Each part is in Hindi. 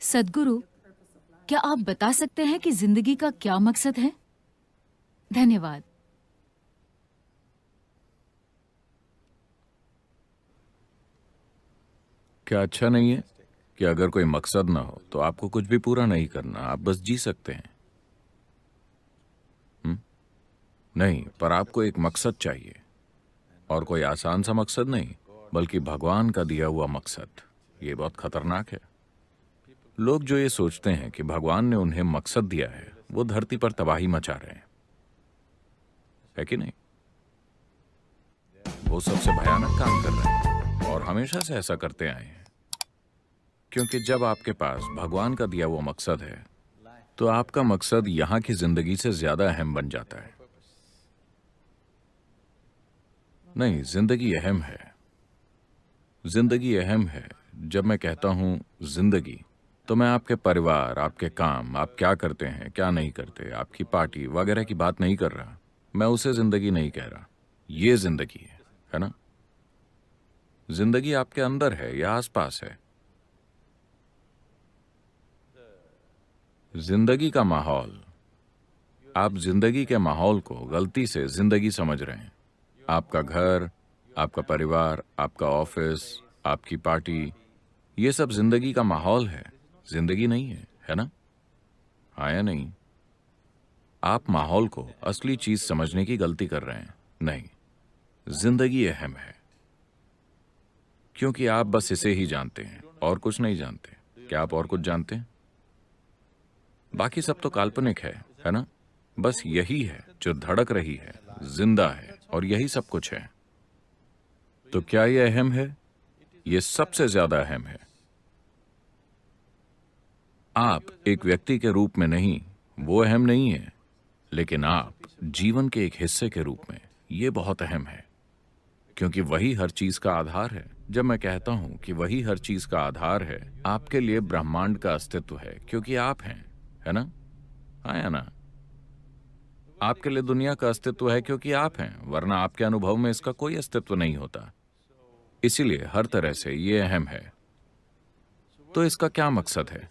सद्गुरु, क्या आप बता सकते हैं कि जिंदगी का क्या मकसद है? धन्यवाद। क्या अच्छा नहीं है कि अगर कोई मकसद ना हो तो आपको कुछ भी पूरा नहीं करना, आप बस जी सकते हैं? नहीं, पर आपको एक मकसद चाहिए, और कोई आसान सा मकसद नहीं, बल्कि भगवान का दिया हुआ मकसद। ये बहुत खतरनाक है। लोग जो ये सोचते हैं कि भगवान ने उन्हें मकसद दिया है, वो धरती पर तबाही मचा रहे हैं, है कि नहीं? वो सबसे भयानक काम कर रहे हैं और हमेशा से ऐसा करते आए हैं, क्योंकि जब आपके पास भगवान का दिया हुआ मकसद है तो आपका मकसद यहां की जिंदगी से ज्यादा अहम बन जाता है। नहीं, जिंदगी अहम है। जिंदगी अहम है। जब मैं कहता हूं जिंदगी, तो मैं आपके परिवार, आपके काम, आप क्या करते हैं, क्या नहीं करते, आपकी पार्टी वगैरह की बात नहीं कर रहा। मैं उसे जिंदगी नहीं कह रहा। ये जिंदगी है ना? जिंदगी आपके अंदर है या आसपास है? जिंदगी का माहौल। आप जिंदगी के माहौल को गलती से जिंदगी समझ रहे हैं। आपका घर, आपका परिवार, आपका ऑफिस, आपकी पार्टी, ये सब जिंदगी का माहौल है, जिंदगी नहीं है ना? हाँ या नहीं? आप माहौल को असली चीज समझने की गलती कर रहे हैं। नहीं, जिंदगी अहम है, क्योंकि आप बस इसे ही जानते हैं और कुछ नहीं जानते। क्या आप और कुछ जानते हैं? बाकी सब तो काल्पनिक है ना? बस यही है जो धड़क रही है, जिंदा है, और यही सब कुछ है। तो क्या ये अहम है? ये सबसे ज्यादा अहम है। आप एक व्यक्ति के रूप में नहीं, वो अहम नहीं है, लेकिन आप जीवन के एक हिस्से के रूप में, ये बहुत अहम है, क्योंकि वही हर चीज का आधार है। जब मैं कहता हूं कि वही हर चीज का आधार है, आपके लिए ब्रह्मांड का अस्तित्व है, क्योंकि आप हैं, है ना? हाँ या ना? आपके लिए दुनिया का अस्तित्व है क्योंकि आप हैं, वरना आपके अनुभव में इसका कोई अस्तित्व नहीं होता। इसीलिए हर तरह से ये अहम है। तो इसका क्या मकसद है?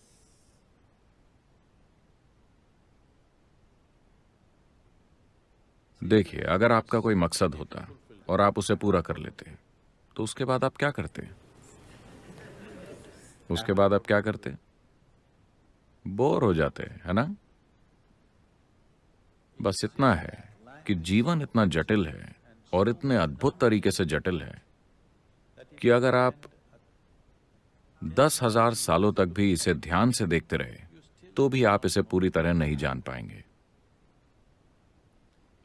देखिए, अगर आपका कोई मकसद होता और आप उसे पूरा कर लेते, तो उसके बाद आप क्या करते? उसके बाद आप क्या करते? बोर हो जाते, है ना? बस इतना है कि जीवन इतना जटिल है, और इतने अद्भुत तरीके से जटिल है, कि अगर आप 10,000 सालों तक भी इसे ध्यान से देखते रहे, तो भी आप इसे पूरी तरह नहीं जान पाएंगे।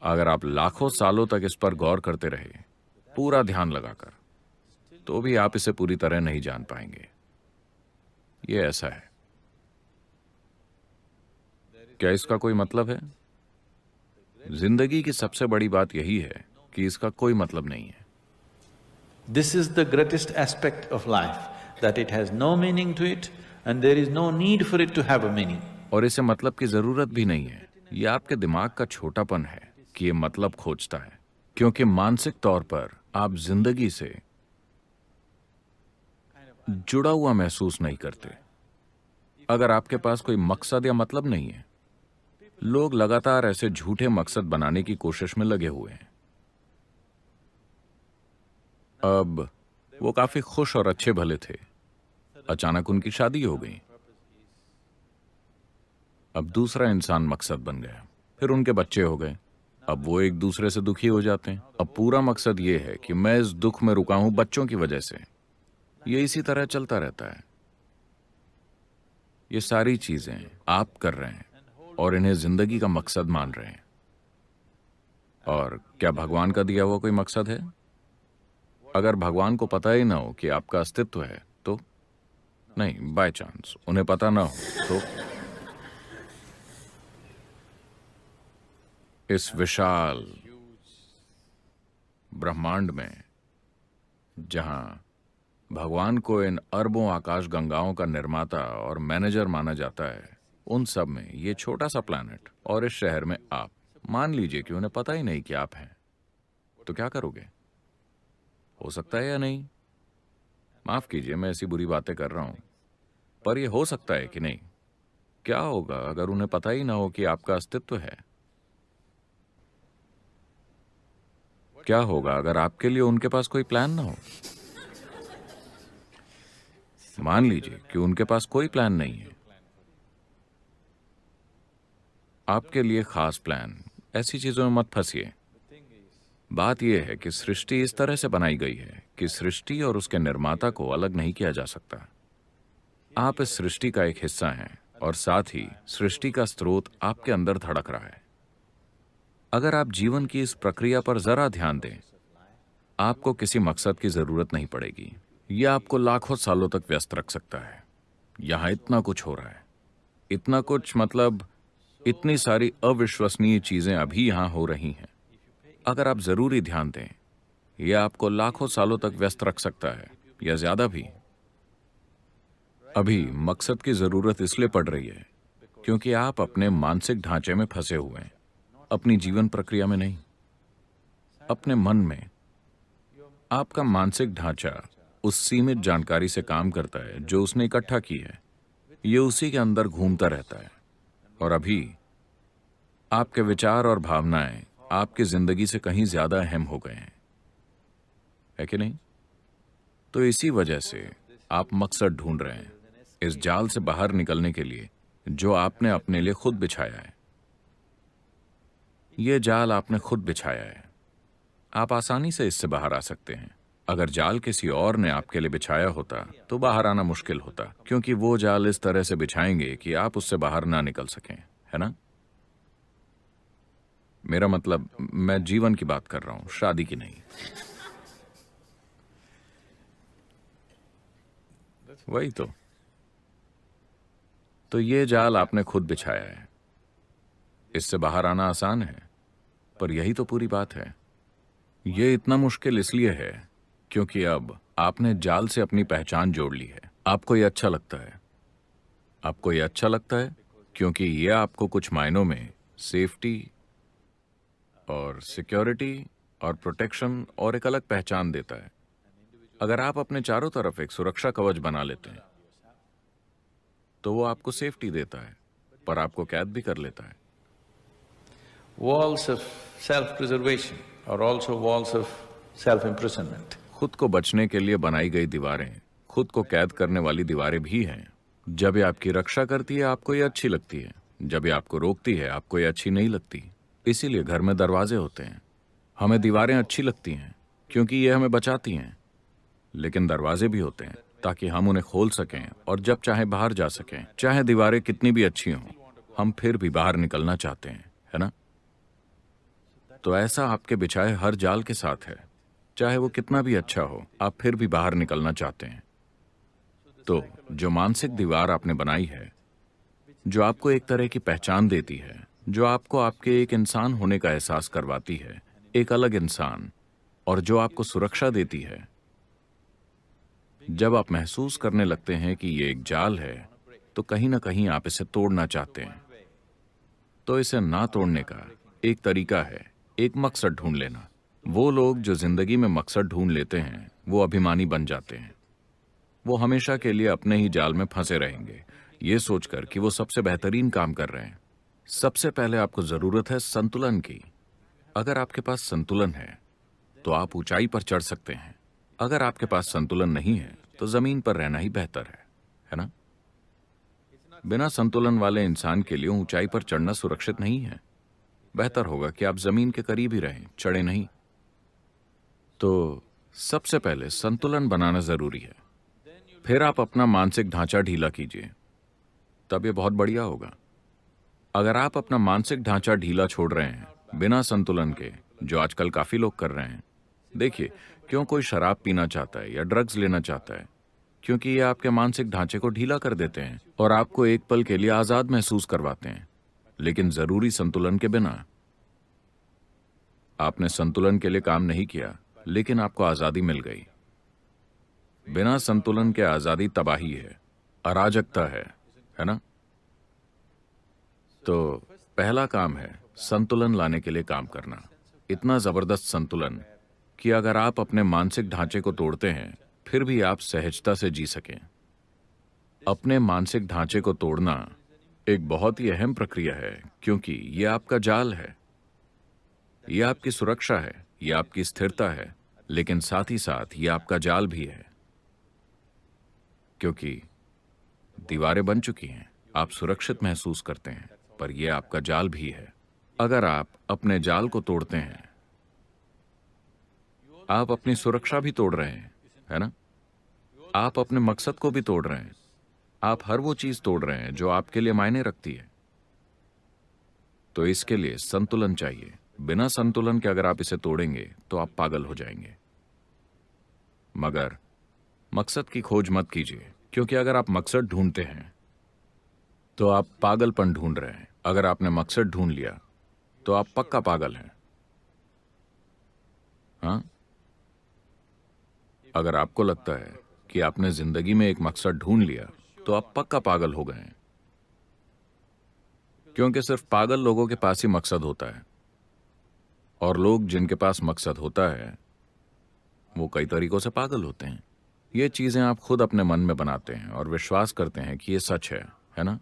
अगर आप लाखों सालों तक इस पर गौर करते रहे, पूरा ध्यान लगाकर, तो भी आप इसे पूरी तरह नहीं जान पाएंगे। ये ऐसा है। क्या इसका कोई मतलब है? जिंदगी की सबसे बड़ी बात यही है कि इसका कोई मतलब नहीं है। This is the greatest aspect of life, that it has no meaning to it and there is no need for it to have a meaning. और इसे मतलब की जरूरत भी नहीं है। यह आपके दिमाग का छोटापन है कि ये मतलब खोजता है, क्योंकि मानसिक तौर पर आप जिंदगी से जुड़ा हुआ महसूस नहीं करते। अगर आपके पास कोई मकसद या मतलब नहीं है, लोग लगातार ऐसे झूठे मकसद बनाने की कोशिश में लगे हुए हैं। अब वो काफी खुश और अच्छे भले थे, अचानक उनकी शादी हो गई। अब दूसरा इंसान मकसद बन गया, फिर उनके बच्चे हो गए। अब वो एक दूसरे से दुखी हो जाते हैं। अब पूरा मकसद ये है कि मैं इस दुख में रुका हूं बच्चों की वजह से। ये इसी तरह चलता रहता है। ये सारी चीजें आप कर रहे हैं और इन्हें जिंदगी का मकसद मान रहे हैं। और क्या भगवान का दिया हुआ कोई मकसद है? अगर भगवान को पता ही ना हो कि आपका अस्तित्व है तो? नहीं, बाय चांस उन्हें पता ना हो तो? इस विशाल ब्रह्मांड में, जहां भगवान को इन अरबों आकाश गंगाओं का निर्माता और मैनेजर माना जाता है, उन सब में ये छोटा सा प्लैनेट और इस शहर में आप, मान लीजिए कि उन्हें पता ही नहीं कि आप हैं, तो क्या करोगे? हो सकता है या नहीं? माफ कीजिए, मैं ऐसी बुरी बातें कर रहा हूं, पर यह हो सकता है कि नहीं? क्या होगा अगर उन्हें पता ही ना हो कि आपका अस्तित्व है? क्या होगा अगर आपके लिए उनके पास कोई प्लान ना हो? मान लीजिए कि उनके पास कोई प्लान नहीं है, आपके लिए खास प्लान। ऐसी चीजों में मत फंसिए। बात यह है कि सृष्टि इस तरह से बनाई गई है कि सृष्टि और उसके निर्माता को अलग नहीं किया जा सकता। आप इस सृष्टि का एक हिस्सा हैं और साथ ही सृष्टि का स्रोत आपके अंदर धड़क रहा है। अगर आप जीवन की इस प्रक्रिया पर जरा ध्यान दें, आपको किसी मकसद की जरूरत नहीं पड़ेगी। यह आपको लाखों सालों तक व्यस्त रख सकता है। यहां इतना कुछ हो रहा है, इतना कुछ, मतलब इतनी सारी अविश्वसनीय चीजें अभी यहां हो रही हैं। अगर आप जरूरी ध्यान दें, यह आपको लाखों सालों तक व्यस्त रख सकता है या ज्यादा भी। अभी मकसद की जरूरत इसलिए पड़ रही है क्योंकि आप अपने मानसिक ढांचे में फंसे हुए हैं, अपनी जीवन प्रक्रिया में नहीं, अपने मन में। आपका मानसिक ढांचा उस सीमित जानकारी से काम करता है जो उसने इकट्ठा की है। ये उसी के अंदर घूमता रहता है और अभी आपके विचार और भावनाएं आपकी जिंदगी से कहीं ज्यादा अहम हो गए हैं, है कि नहीं? तो इसी वजह से आप मकसद ढूंढ रहे हैं, इस जाल से बाहर निकलने के लिए जो आपने अपने लिए खुद बिछाया है। यह जाल आपने खुद बिछाया है। आप आसानी से इससे बाहर आ सकते हैं। अगर जाल किसी और ने आपके लिए बिछाया होता तो बाहर आना मुश्किल होता, क्योंकि वो जाल इस तरह से बिछाएंगे कि आप उससे बाहर ना निकल सकें, है ना? मेरा मतलब, मैं जीवन की बात कर रहा हूं, शादी की नहीं। वही तो ये जाल आपने खुद बिछाया है। इससे बाहर आना आसान है, पर यही तो पूरी बात है। ये इतना मुश्किल इसलिए है क्योंकि अब आपने जाल से अपनी पहचान जोड़ ली है। आपको ये अच्छा लगता है। आपको ये अच्छा लगता है क्योंकि ये आपको कुछ मायनों में सेफ्टी और सिक्योरिटी और प्रोटेक्शन और एक अलग पहचान देता है। अगर आप अपने चारों तरफ एक सुरक्षा कवच बना लेते हैं तो वो आपको सेफ्टी देता है, पर आपको कैद भी कर लेता है। Walls of self-preservation are also walls of self-imprisonment. खुद को बचने के लिए बनाई गई दीवारें खुद को कैद करने वाली दीवारें भी हैं। जब ये आपकी रक्षा करती है आपको ये अच्छी लगती है, जब ये आपको रोकती है आपको ये अच्छी नहीं लगती। इसीलिए घर में दरवाजे होते हैं। हमें दीवारें अच्छी लगती हैं क्योंकि ये हमें बचाती हैं, लेकिन दरवाजे भी होते हैं ताकि हम उन्हें खोल सकें और जब चाहे बाहर जा सकें। चाहे दीवारें कितनी भी अच्छी हों, हम फिर भी बाहर निकलना चाहते हैं, है ना? तो ऐसा आपके बिछाए हर जाल के साथ है। चाहे वो कितना भी अच्छा हो, आप फिर भी बाहर निकलना चाहते हैं। तो जो मानसिक दीवार आपने बनाई है, जो आपको एक तरह की पहचान देती है, जो आपको आपके एक इंसान होने का एहसास करवाती है, एक अलग इंसान, और जो आपको सुरक्षा देती है, जब आप महसूस करने लगते हैं कि ये एक जाल है तो कहीं ना कहीं आप इसे तोड़ना चाहते हैं। तो इसे ना तोड़ने का एक तरीका है एक मकसद ढूंढ लेना। वो लोग जो जिंदगी में मकसद ढूंढ लेते हैं वो अभिमानी बन जाते हैं। वो हमेशा के लिए अपने ही जाल में फंसे रहेंगे, ये सोचकर कि वो सबसे बेहतरीन काम कर रहे हैं। सबसे पहले आपको जरूरत है संतुलन की। अगर आपके पास संतुलन है तो आप ऊंचाई पर चढ़ सकते हैं। अगर आपके पास संतुलन नहीं है तो जमीन पर रहना ही बेहतर है ना? बिना संतुलन वाले इंसान के लिए ऊंचाई पर चढ़ना सुरक्षित नहीं है। बेहतर होगा कि आप जमीन के करीब ही रहें, चढ़े नहीं। तो सबसे पहले संतुलन बनाना जरूरी है। फिर आप अपना मानसिक ढांचा ढीला कीजिए, तब ये बहुत बढ़िया होगा। अगर आप अपना मानसिक ढांचा ढीला छोड़ रहे हैं बिना संतुलन के, जो आजकल काफी लोग कर रहे हैं। देखिए, क्यों कोई शराब पीना चाहता है या ड्रग्स लेना चाहता है? क्योंकि ये आपके मानसिक ढांचे को ढीला कर देते हैं और आपको एक पल के लिए आजाद महसूस करवाते हैं, लेकिन जरूरी संतुलन के बिना। आपने संतुलन के लिए काम नहीं किया, लेकिन आपको आजादी मिल गई। बिना संतुलन के आजादी तबाही है, अराजकता है ना? तो पहला काम है संतुलन लाने के लिए काम करना। इतना जबरदस्त संतुलन कि अगर आप अपने मानसिक ढांचे को तोड़ते हैं फिर भी आप सहजता से जी सकें। अपने मानसिक ढांचे को तोड़ना एक बहुत ही अहम प्रक्रिया है, क्योंकि ये आपका जाल है, ये आपकी सुरक्षा है, ये आपकी स्थिरता है, लेकिन साथ ही साथ ये आपका जाल भी है, क्योंकि दीवारें बन चुकी हैं, आप सुरक्षित महसूस करते हैं, पर यह आपका जाल भी है। अगर आप अपने जाल को तोड़ते हैं, आप अपनी सुरक्षा भी तोड़ रहे हैं, है ना? आप अपने मकसद को भी तोड़ रहे हैं। आप हर वो चीज तोड़ रहे हैं जो आपके लिए मायने रखती है। तो इसके लिए संतुलन चाहिए। बिना संतुलन के अगर आप इसे तोड़ेंगे तो आप पागल हो जाएंगे। मगर मकसद की खोज मत कीजिए, क्योंकि अगर आप मकसद ढूंढते हैं तो आप पागलपन ढूंढ रहे हैं। अगर आपने मकसद ढूंढ लिया तो आप पक्का पागल हैं। हाँ, अगर आपको लगता है कि आपने जिंदगी में एक मकसद ढूंढ लिया तो आप पक्का पागल हो गए हैं, क्योंकि सिर्फ पागल लोगों के पास ही मकसद होता है, और लोग जिनके पास मकसद होता है वो कई तरीकों से पागल होते हैं। ये चीजें आप खुद अपने मन में बनाते हैं और विश्वास करते हैं कि ये सच है ना?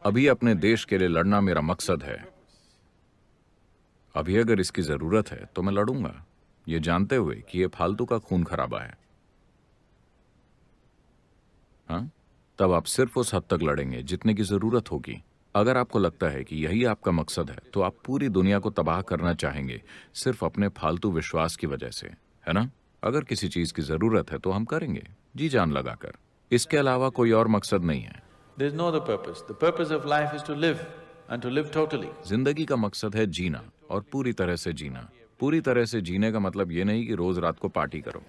अभी अपने देश के लिए लड़ना मेरा मकसद है। अभी अगर इसकी जरूरत है तो मैं लड़ूंगा, ये जानते हुए कि ये फालतू का खून खराबा है। हाँ, तब आप सिर्फ उस हद तक लड़ेंगे जितने की जरूरत होगी। अगर आपको लगता है कि यही आपका मकसद है तो आप पूरी दुनिया को तबाह करना चाहेंगे सिर्फ अपने फालतू विश्वास की वजह से, है ना? अगर किसी चीज की जरूरत है तो हम करेंगे जी जान लगाकर। इसके अलावा कोई और मकसद नहीं है। There is no other purpose. The purpose of life is to live and to live totally. जिंदगी का मकसद है जीना, और पूरी तरह से जीना। पूरी तरह से जीने का मतलब ये नहीं कि रोज रात को पार्टी करो।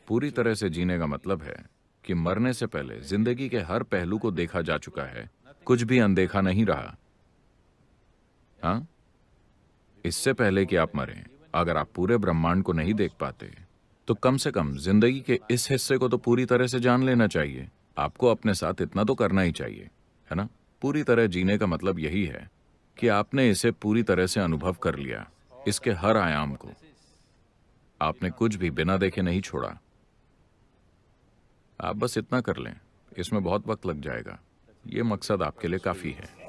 पूरी तरह से जीने का मतलब है कि मरने से पहले जिंदगी के हर पहलू को देखा जा चुका है, कुछ भी अनदेखा नहीं रहा। हाँ, इससे पहले कि आप मरें, अगर आप पूरे ब्रह्मांड को नहीं देख पाते तो कम से कम जिंदगी के इस हिस्से को तो पूरी तरह से जान लेना चाहिए। आपको अपने साथ इतना तो करना ही चाहिए, है ना? पूरी तरह जीने का मतलब यही है कि आपने इसे पूरी तरह से अनुभव कर लिया, इसके हर आयाम को। आपने कुछ भी बिना देखे नहीं छोड़ा। आप बस इतना कर लें, इसमें बहुत वक्त लग जाएगा। ये मकसद आपके लिए काफी है।